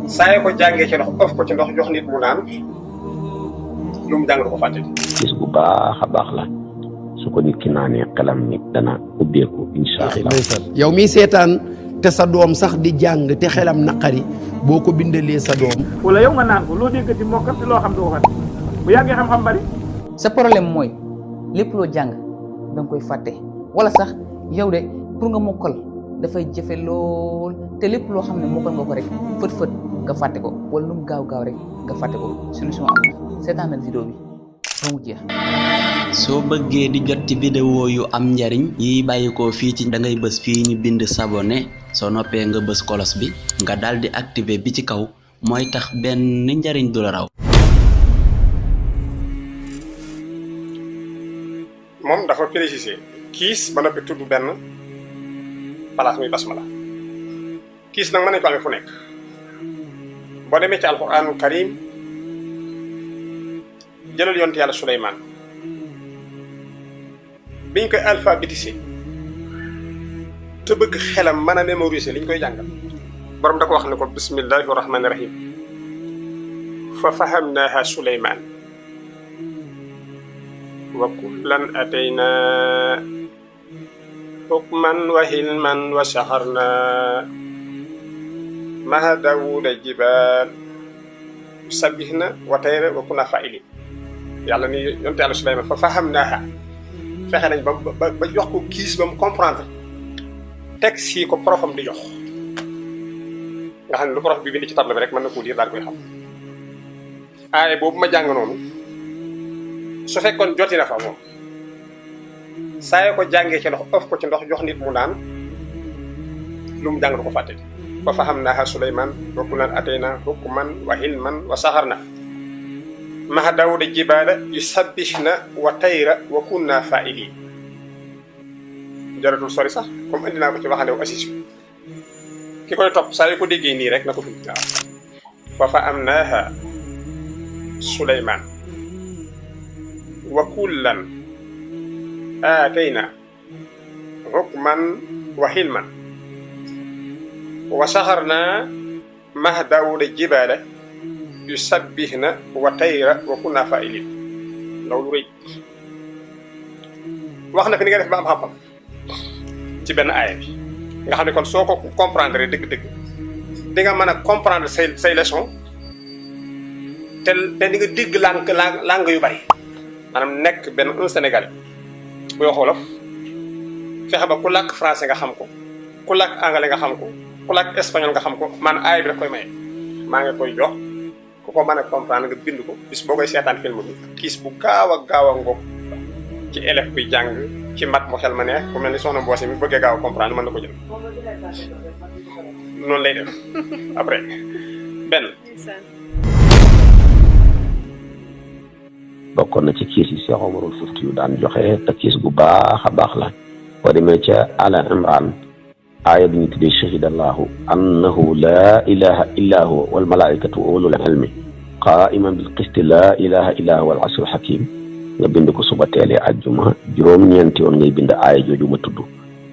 saa ko jàngee ci ndox ëf ko ci ndox jox nit mu naan lu mu jàng du ko fàtte. gis bu baax a baax la su ko nit ki naanee xelam nit dana ubbeeku incha allah. yow miy seetaan te sa doom sax di jàng te xelam naqari boo ko bindalee sa doom. wala yow nga naan ko loo dégg ci mokkal te loo xam doo ko fàtte bu yàggee xam-xam bari. sa problème mooy lépp loo jàng da nga koy fàtte wala sax yow de pour nga mokkal dafay jafe lool te lépp loo xam ne mokkal nga ko rek fët nga fàtte ko wala lu mu gaaw rek nga fàtte ko solution am na seetaanal vidéo bi ba mu jeex. soo bëggee di jot ci vidéo yu am njariñ yi bàyyi ko fii ci da ngay bës fii ñu bind s'abonner soo noppee nga bës kolos bi nga daal di activer bi ci kaw mooy tax benn njariñ du la raw. moom dafa précisé kiis ba noppi tudd benn place muy basmala kiis nag mën nañu ko amee fu nekk boo demee ci alquranul karim jëlal yonte yàlla Suleymaan biñ koy alphabétisé te bëgg xelam mën a mémoriser liñ koy jàngal borom da ko wax ne ko bismillahi rahmani rahim fa fahamnaha Suleymaan wa kullan atayna hukman wa hilman wa saxarna maha Daawuda jibaal yusabbihna wa tayra wa kunna fa'ilin yàlla ni yonte yàlla Suleymaan fa fahamnaha fexe nañ ba jox ko kiis ba mu comprendre texte yi ko profam di jox nga xam ne lu prof bi bind ci table bi rek mën na koo lire daal koy xam aaye boobu ma jàng noonu su fekkoon joti na fa moom saa ko jàngee ci ndox ëf ko ci ndox jox nit mu naan lu mu jàng du ko fàtte fa fahamnaha Suleymaan wa kullan atayna hukman wa hilman wa saxarna maha Daawuda jibaala yusabbihna wa tayra wa kunna fa'ilin jaratul sori sax comme indi naa ko ci waxande wu assis ki koy topp saa yu ko déggee nii rek na ko fi waaw fa fahamnaha Suleymaan wa kullan aatayna hukman wa hilman wa saxarna maha Daawuda jibaala yusabbihna wa tayra wa kunna fa'ilin loolu rëy wax na fi ni nga def ba am xam-xam ci benn aaya bi nga xam ne kon soo ko comprendre dëgg-dëgg di nga mën a comprendre say leçon te di nga dégg langue yu bari maanaam nekk benn un Sénégalais buy wax wolof fexe ba ku làkk français nga xam ko ku làkk anglais nga xam ko ku làkk espagnol nga xam ko man aaya bi daf koy maye maa ngi koy jox ku ko mën a comprendre nga bind ko bis boo koy seetaan film bi kiis bu gaaw a ngoog ci élève buy jàng ci mat mu xel ma neex ku mel ni soxna Mboose mi bëggee gaaw a comprendre mën na ko jël noonu lay def après benn bokkoon na ci kiis yi Cheikh Omarul Fouti yu daan joxe te kiis gu baax a baax la boo demee ca Ala Imran aaya bi ñu tuddee shahidallahu annahu laa ilaha illa huwa wal malaikatu wa ulul ilmi qaiman bil qisti laa ilaha illa huwa al azizul hakim nga bind ko suba teelee ajjuma juróom-ñeenti yoon ngay bind aaya jooju ma tudd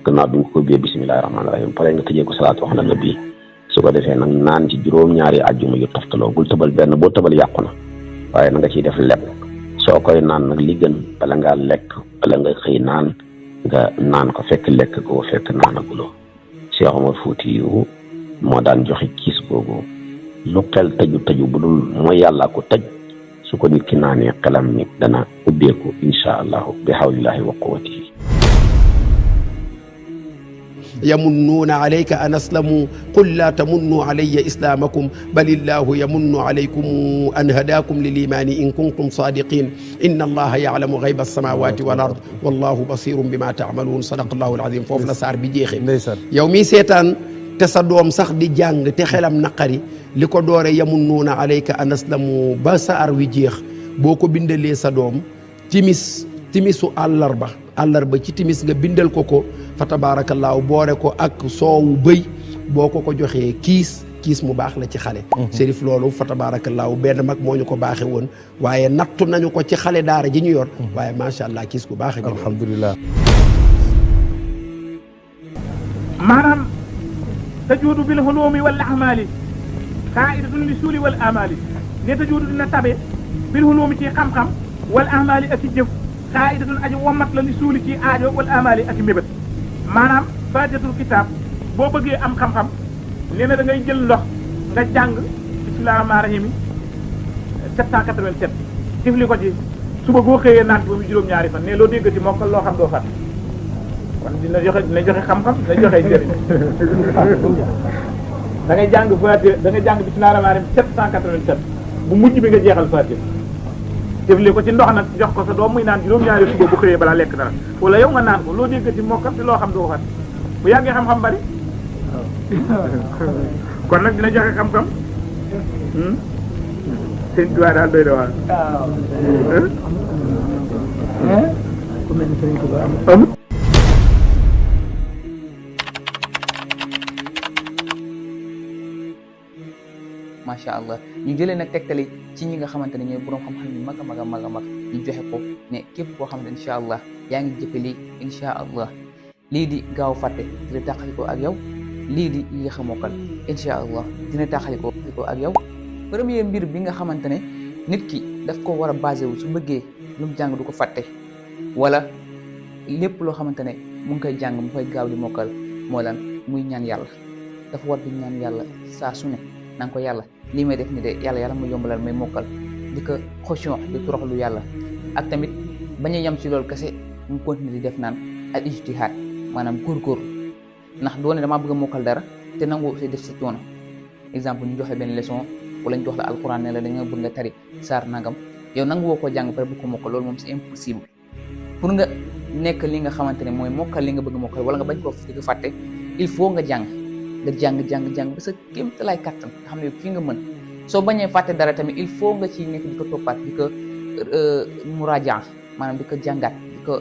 gannaaw bi nga ko biyee bismillahi rahmaani rahim pare nga tëjee ko salaatu ala nabi su ko defee nag naan ci juróom-ñaari ajjuma yu toftaloo bul tëbal benn boo tëbal yàqu na waaye na nga ciy def lepp soo koy naan nag li gën bala ngaa lekk bala nga xëy naan nga naan ko fekk lekk ko fekk naanaguloo Cheikh Omar Fouti yu moo daan joxe kiis googu lu xel tëju bu dul mooy yàlla ko tëj su ko nit ki naanee xelam nit dana ubbeeku insha allahu bi hawlillahi wa quwwatihi yamunnuuna alayka an aslamu qul laa tamunnu alayya islaamakum balillahu yamunnu alaykum an hadaakum lil imaani in kuntum saadiqin inna allaha ya'lamu ghayba as-samawati wal ard wallahu basirun bima ta'malun sadaqallahu al-azim foofu la saar bi jeexee yow mi seetaan te sa doom sax di jàng te xelam naqari li ko doore yamunnuuna alayka an aslamu ba saar wi jeex boo ko bindalee sa doom timisu àllarba ci timis nga bindal ko fa tabaarakallaahu boore ko ak soowu bëy boo ko joxee kiis mu baax la ci xale Chérif loolu fa tabaarakallaahu benn mag moo ñu ko baaxe woon waaye nattu nañu ko ci xale daara ji ñu yor waaye macha allah kiis bu baax alhamdulilah maanaam tajuudu bil hulumi wal ahmali qaa'idatun li suuli wal amali ne tajuudu dina tabe bil hulumi ci xam-xam wal amali ak ci jëf qaa'idatun aji womat la li suuli ci aajo wal amali ak mébét maanaam faatihatul kitaab boo bëggee am xam-xam nee na da ngay jël ndox nga jàng bismillahi rahmaani rahim 787 tifli ko ci suba boo xëyee naan ba mu juróom-ñaari fan ne loo dégg ci mokkal loo xam doo fàtte kon dina joxe xam-xam dina joxe njëriñ da ngay jàng Faatiha da ngay jàng bismillahi rahmaani rahim 787 bu mujj bi nga jeexal Faatiha tifli ko ci ndox nag jox ko sa doom muy naan juróom-ñaari suba bu xëyee balaa lekk dara wala yow nga naan ko loo dégg ci mokkal te loo xam doo fàtte bu yàggee xam-xam bari kon nag dina joxe xam-xam seen tubaab daal doy na waar. ku mel ni Sëriñ Tuubaa amul. macha allah ñu jëlee nag tegtali ci ñi nga xamante ne ñooy borom xam-xam yu mag a mag a mag a mag ñu joxe ko ne képp koo xamante ne incha allah yaa ngi jëfe lii incha allah lii di gaaw fàtte dina taxalikoo ak yow lii di yéex a mokkal incha allah dina taxalikoo ak yow. premier mbir bi nga xamante ne nit ki daf ko war a basé wu su bëggee lu mu jàng du ko fàtte wala lépp loo xamante ne mu ngi koy jàng mu koy gaaw di mokkal moo lan muy ñaan yàlla dafa war di ñaan yàlla saa su ne na nga ko yàlla lii may def ni de yàlla mu yombalal may mokkal di ko xostion di toroxlu yàlla ak tamit bañ a yem ci loolu kese mu continuer di def naan al ijtihaad maanaam góorgóorlu ndax doone damaa bëgg a mokkal dara te nangu si def si coono exemple ñu joxe benn leçon wala ñu jox la alquran ne la dañoo bëgg nga tari saar nangam yow nangu woo ko jàng pare bu ko mokkal loolu moom c'est impossible pour nga nekk li nga xamante ne mooy mokkal li nga bëgg mokkal wala nga bañ koo di ko fàtte il faut nga jàng ba sa kéemtalaay kattan nga xam ne fii nga mën soo bañee fàtte dara tamit il faut nga ci nekk di ko toppaat di ko muraaja maanaam di ko jàngaat di ko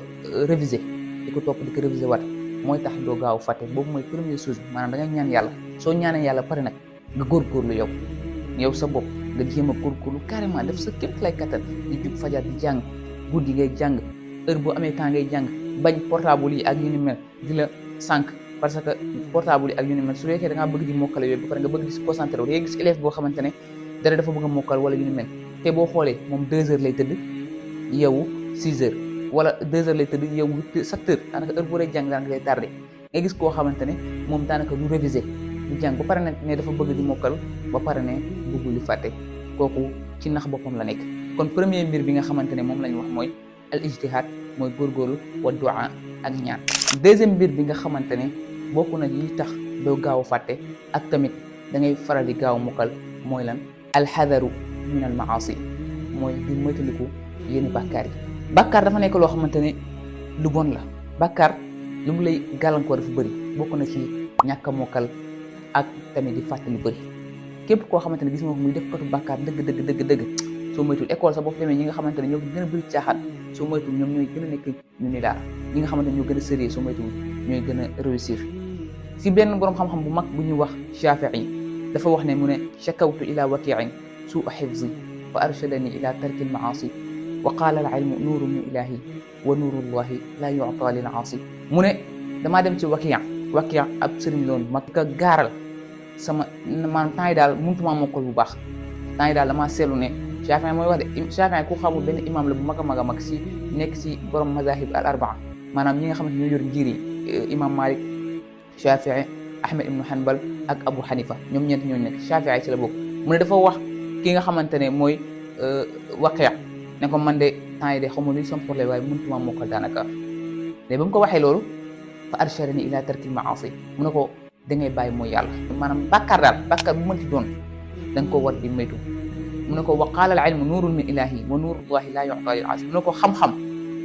réviser di ko topp di ko réviser waat mooy tax doo gaaw fàtte boobu mooy première chose maanaam da ngay ñaan yàlla soo ñaanee yàlla pare nag nga góorgóorlu yow sa bopp nga jéem a góorgóorlu carrément def sa képp lay kattan di jug fajar di jàng guddi ngay jàng heure boo amee temps ngay jàng bañ portable yi ak yu ni mel di la sànq parce que portable yi ak yu ni mel su fekkee da ngaa bëgg di mokkal yooyu ba pare nga bëgg di si concentré wu da ngay gis élève boo xamante ne dara dafa bëgg a mokkal wala yu ni mel te boo xoolee moom 2 heures lay tëdd yeewu 6 heures wala 2 heures lay tëdd yeewu 7 heures daanaka heure boo lay jàng daanaka lay tardé nga gis koo xamante ne moom daanaka du réviser du jàng ba pare nag ne dafa bëgg di mokkal ba pare ne bëggul di fàtte kooku ci nax boppam la nekk kon premier mbir bi nga xamante ne moom la ñu wax mooy al ijtihaad mooy góorgóorlu wa du'a ak ñaan deuxième mbir bi nga xamante ne bokk na yi tax doo gaaw a fàtte ak tamit da ngay faral di gaaw mokkal mooy lan alxadaru min al maasi mooy di moytandiku yenn bàkkaar yi bàkkaar dafa nekk loo xamante ne lu bon la bàkkaar lu mu lay gàllankoor dafa bëri bokk na ci ñàkk a mokkal ak tamit di fàtte lu bëri képp koo xamante ne gis nga ko muy def katu bàkkaar dëgg soo moytul école sax boo fa demee ñi nga xamante ne ñoo gën a bëri caaxaan soo moytul ñoom ñooy gën a nekk ñu ni daal ñi nga xamante ne ñoo gën a sérieux soo moytul ñooy gën a réussir si benn boroom xam-xam bu mag bu ñuy wax Shaafi'i dafa wax ne mu ne shakawtu ila waki'in su'a hifzi fa arshadani ila tarki al-ma'asi wa qala al-ilmu nuuru min ilahi wa nuurullahi la yu'ta lil 'asi mu ne damaa dem ci Waki' ab sëriñ loon mag ka gaaral sama man temps yi daal mënutuma mokkal bu baax temps yi daal damaa seetlu ne Shaafi'i mooy wax de Shaafi'i ku xamul benn imam la bu mag a mag si nekk si borom mazahib al arbaa maanaam ñi nga xamante ñoo yor ngir yi imam Malik Shaafi'i Ahmed ibnu Hanbal ak Abu Hanifa ñoom ñeent ñooñu nekk Shaafi'i ci la bokk mu ne dafa wax ki nga xamante ne mooy Waki' ne ko man de temps yi de xamul li sama problème waaye mënutuma mokkal daanaka mais ba mu ko waxee loolu fa arshadani ila tarkil maasi mu ne ko da ngay bàyyi mooy yàlla maanaam bàkkaar daal bàkkaar bu mënti doon da nga ko war di moytu mu ne ko wa qaala al ilmu nuurun min ilahi wa nuurullahi la yu'ta lil 'asi mu ne ko xam-xam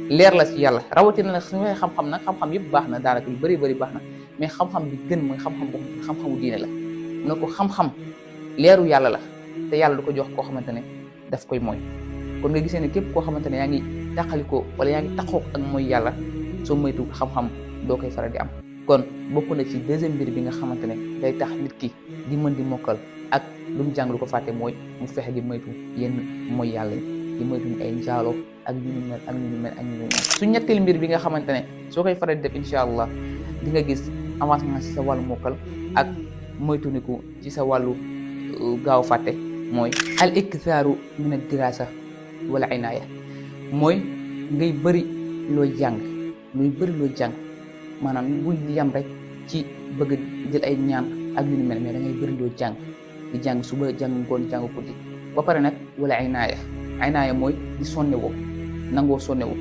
leer la ci yàlla rawatina nag suñu waxee xam-xam nag xam-xam yëpp baax na daanaka lu bëri baax na mais xam-xam bi gën mooy xam-xam boo xam-xamu diine la mu ne ko xam-xam leeru yàlla la te yàlla du ko jox koo xamante ne daf koy mooy kon nga gisee ne képp koo xamante ne yaa ngi tàqalikoo wala yaa ngi taxoo ak mooy yàlla soo moytu xam-xam doo koy faral di am kon bokk na ci deuxième mbir bi nga xamante ne day tax nit ki di mën di mokkal ak lu mu jàng lu ko fàtte mooy mu fexe di moytu yenn mooy yàlla yi di moytu ay njaaloo ak yu ñu mel ak ñu mel ak ñu mel su ñetteel mbir bi nga xamante ne soo koy faral di def incha allah di nga gis avancement ci sa wàllu mokkal ak moytu niku ci sa wàllu gaaw fàtte mooy al iktharu min ad dirasa wala inaaya mooy ngay bëri loo jàng maanaam bul yam rek ci bëgg jël ay ñaan ak yu ni mel mais da ngay bëri loo jàng di jàng suba jàng ngoon jàng guddi ba pare nag wala inaaya mooy di sonnewoo nangoo sonnewoo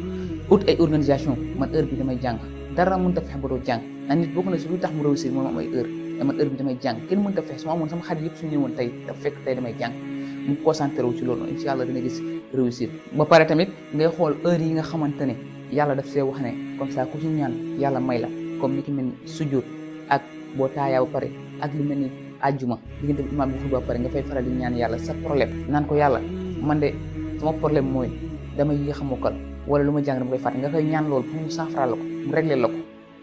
ut ay organisation man heure bi damay jàng dara mënut a fexe ba doo jàng ndax nit bokk na si lu tax mu réussir moom am ay heure man heure bi damay jàng kenn mënut a fexe su ma amoon sama xarit yëpp su ñëwoon tey dafa fekk tey damay jàng mu concentré wu ci loolu incha allah dina gis réussir ba pare tamit ngay xool heure yi nga xamante ne yàlla daf see wax ne comme ça ku ci ñaan yàlla may la comme ni ki mel ni sujjóot ak boo taayaa ba pare ak lu mel ni àjjuma diggante bi imaam bi xutba ba pare nga fay faral di ñaan yàlla sa problème naan ko yàlla man de sama problème mooy damay yéex a mokkal wala lu ma jàng dama koy fàtte nga koy ñaan loolu pour mu saafara la ko mu réglé la ko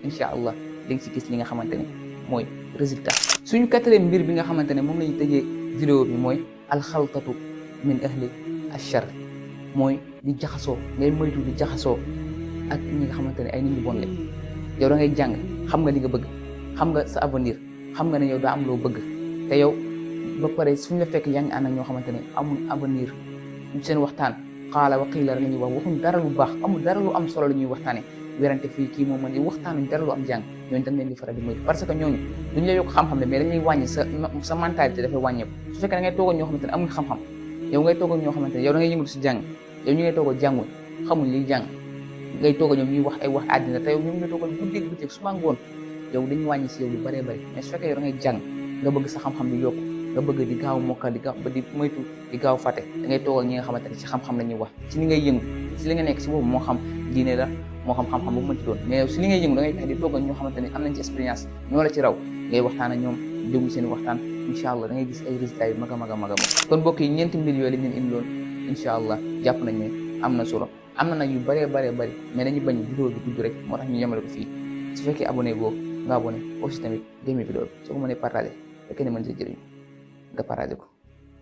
incha allah di nga si gis li nga xamante ne mooy résultat. suñu quatrième mbir bi nga xamante ne moom la ñu tëjee vidéo bi mooy alxaltatu min ahli achar mooy di jaxasoo ngay moytu di jaxasoo ak ñi nga xamante ne ay nit ñu bon lañ yow da ngay jàng xam nga li nga bëgg xam nga sa avenir xam nga ne yow daa am loo bëgg te yow ba pare suñu la fekk yaa ngi ànd ak ñoo xamante ne amul avenir seen waxtaan xaala wa qiila la ñuy wax waxuñ dara lu baax amul dara lu am solo la ñuy waxtaane werante fii kii moom man waxtaanuñ dara lu am jàng ñooñu dañ leen di faral di moytu parce que ñooñu duñ la yokk xam-xam ne mais dañuy wàññi sa mentalité dafay wàññeeku su fekkee da ngay toog ak ñoo xamante ne amuñ xam-xam yow ngay toog ak ñoo xamante ne yow da ngay yëngatu si jàng yow ñu ngay toog ak jànguñ xamuñ liy jàng ngay toog ak ñoom ñuy wax ay wax àddina te yow ñoom nga toog ak guddeeg bëccëg suba ngoon yow dañuy wàññi si yow lu bëree bëri mais su fekkee yow da ngay jàng nga bëgg sa xam-xam di yokku nga bëgg di gaaw mokkal di gaaw ba di moytu di gaaw fàtte da ngay toog ak ñi nga xamante ne ci xam-xam la ñuy wax ci li ngay yëngu ci li nga nekk si boobu moo xam diine la moo xam xam-xam bu mën ci doon mais yow si li ngay yëngu da ngay fexe di toog ak ñoo xamante ne am nañ ci expérience ñoo la ci raw ngay waxtaan ak ñoom déglu seen waxtaan incha allah da ngay gis ay résultats yu mag a mag a mag a mag kon mbokk yi ñeenti mbir yooyu lañ leen indi loon incha allah jàpp nañ ne am na solo am na nag yu bëree bëri mais dañu bañ vidéo bi gudd rek moo tax ñu yemale ko fii su fekkee abonné boo nga abonné aussi tamit gémmi vidéo bi soo ko mënee partagé te kenn mën si jëriñu nga partagé ko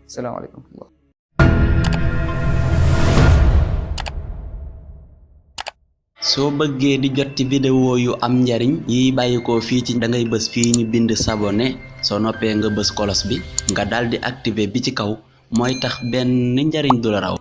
salaamaaleykum. soo bëggee di jot ci vidéo yu am njariñ yi bàyyikoo fii ci da ngay bës fii ñu bind s'abonner soo noppee nga bës kolos bi nga daal di activer bi ci kaw mooy tax benn njariñ du la raw